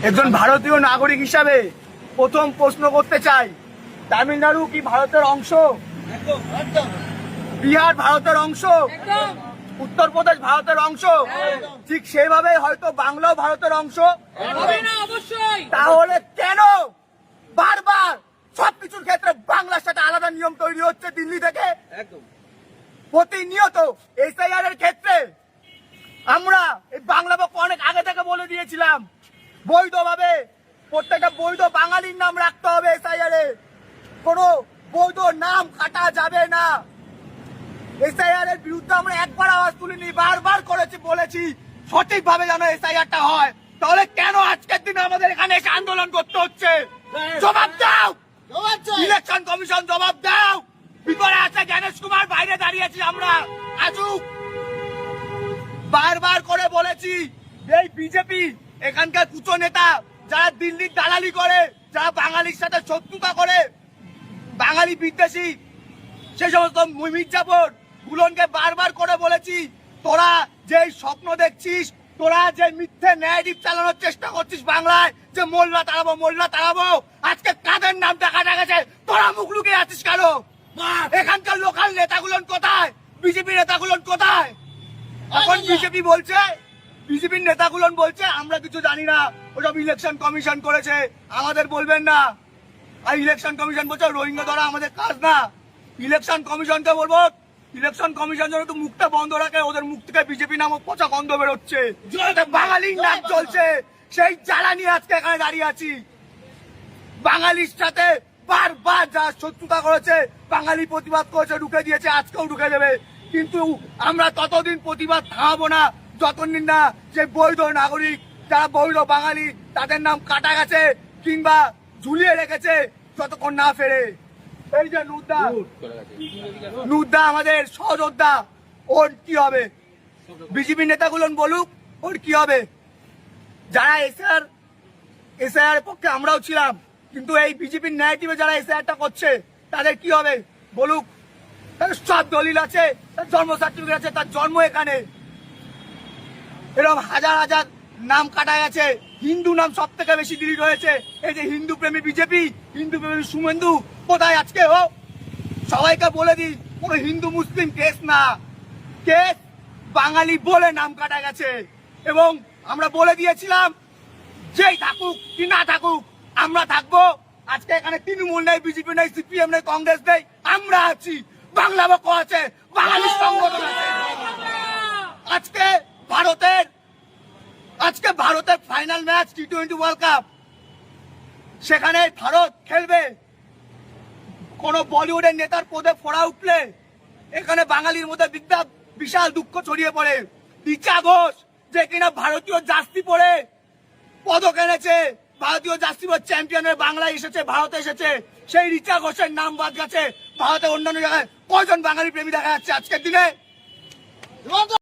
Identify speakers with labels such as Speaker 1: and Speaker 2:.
Speaker 1: একজন ভারতীয় নাগরিক হিসাবে প্রথম প্রশ্ন করতে চাই, তামিলনাড়ু কি ভারতের অংশ? বিহার ভারতের অংশ? উত্তরপ্রদেশ ভারতের অংশ? ঠিক সেভাবে হয়তো বাংলাও ভারতের অংশ। তাহলে কেন বারবার সবকিছুর ক্ষেত্রে বাংলার সাথে আলাদা নিয়ম তৈরি হচ্ছে দিল্লি থেকে? প্রতিনিয়ত এসআইআর এর ক্ষেত্রে আমরা এই বাংলা পক্ষ অনেক আগে থেকে বলে দিয়েছিলাম, বৈধভাবে প্রত্যেকটা বৈধ বাঙালির নাম রাখতে হবে এসআইআর এ, কোনো বৈধ নাম কাটা যাবে না। এসআইআর এর বিরুদ্ধে আমরা একবার আওয়াজ তুলিনি, বারবার করেছি, বলেছি সঠিকভাবে যেন এসআইআরটা হয়। তাহলে কেন আজকের দিনে আমাদের এখানে এসে আন্দোলন করতে হচ্ছে? জবাব দাও, ইলেকশন কমিশন জবাব দাও। ভিতরে আছে জ্ঞানেশ কুমার, বাইরে দাঁড়িয়েছি আমরা। আসুক, বারবার করে বলেছি এই বিজেপি এখানকার কুচো নেতা যারা দিল্লির দালালি করে, যারা বাঙালির সাথে শত্রুতা করে, বাঙালি বিদ্বেষী, সে সমস্ত মির্জাপুর গুলনকে বারবার করে বলেছি, তোরা যে স্বপ্ন দেখছিস, তোরা যে মিথ্যে ন্যারেটিভ চালানোর চেষ্টা করছিস বাংলায়, যে মোল্লা তাড়াবো, আজকে কাদের নাম দেখা গেছে, তোরা মুখ লুকিয়ে আছিস কেন? এখানকার লোকাল নেতাগুলোন কোথায়? বিজেপি নেতাগুলোন কোথায়? এখন বিজেপির নেতাগুলোন বলছে আমরা কিছু জানি না, ওসব ইলেকশন কমিশন করেছে, আমাদের বলবেন না। আর ইলেকশন কমিশন বলছে রোহিঙ্গা ধরা আমাদের কাজ না। ইলেকশন কমিশনকে বলবো, ইলেকশন কমিশন যেন একটু মুখটা বন্ধ রাখে, ওদের মুখ থেকে বিজেপি নামক পচা গন্ধ বেরোচ্ছে, বাঙালির নাম চলছে, সেই জ্বালা নিয়ে আজকে এখানে দাঁড়িয়ে আছি। বাঙালির সাথে বারবার যা শত্রুতা করেছে, বাঙালি প্রতিবাদ করেছে, ঢুকে দিয়েছে, আজকেও ঢুকে দেবে। কিন্তু আমরা ততদিন প্রতিবাদ থামাবো না যতদিন না যে বৈধ নাগরিক, যারা বৈধ বাঙালি, তাদের নাম কাটা গেছে কিংবা ঝুলিয়ে রেখেছে, যতক্ষণ না ফেরে। এই যে নুদ্দা আমাদের সহযোদ্ধা, ওর কি হবে? বিজেপি নেতাগুলো বলুক ওর কি হবে। যারা এসআইআর পক্ষে আমরাও ছিলাম, কিন্তু এই বিজেপির ন্যারেটিভে যারা এসআইআরটা করছে তাদের কি হবে বলুক। তার সব দলিল আছে, তার জন্ম সার্টিফিকেট আছে, তার জন্ম এখানে। এরকম হাজার হাজার নাম কাটা গেছে, হিন্দু নাম সব থেকে বেশি ডিলিট হয়েছে। এই যে হিন্দু প্রেমী বিজেপি, হিন্দু প্রেমী শুভেন্দু কোথায় আজকে? ও সবাইকে বলে দিই, কোনো হিন্দু মুসলিম কেস না, কেস বাঙালি বলে নাম কাটা গেছে। এবং আমরা বলে দিয়েছিলাম, যেই থাকুক কি না থাকুক আমরা থাকবো। আজকে এখানে তৃণমূল নেই, বিজেপি নেই, সিপিএম নেই, কংগ্রেস নেই, আমরা আছি, বাংলা পক্ষ আছে, বাঙালি সংগঠন আছে। আজকে ভারতের ফাইনাল ম্যাচ টি-20 ওয়ার্ল্ড কাপ, সেখানে ভারত খেলবে। কোন বলিউডের নেতার পদে ফোড়া উঠলে এখানে বাঙালির মধ্যে বিশাল দুঃখ ছড়িয়ে পড়ে। রিচা ঘোষ, যে কিনা ভারতীয় জার্সি পরে পদক এনেছে, ভারতীয় জার্সি চ্যাম্পিয়নের বাংলায় এসেছে, ভারতে এসেছে, সেই রিচা ঘোষের নাম বাদ গেছে। ভারতের অন্যান্য জায়গায় কয়জন বাঙালি প্রেমী দেখা যাচ্ছে আজকের দিনে?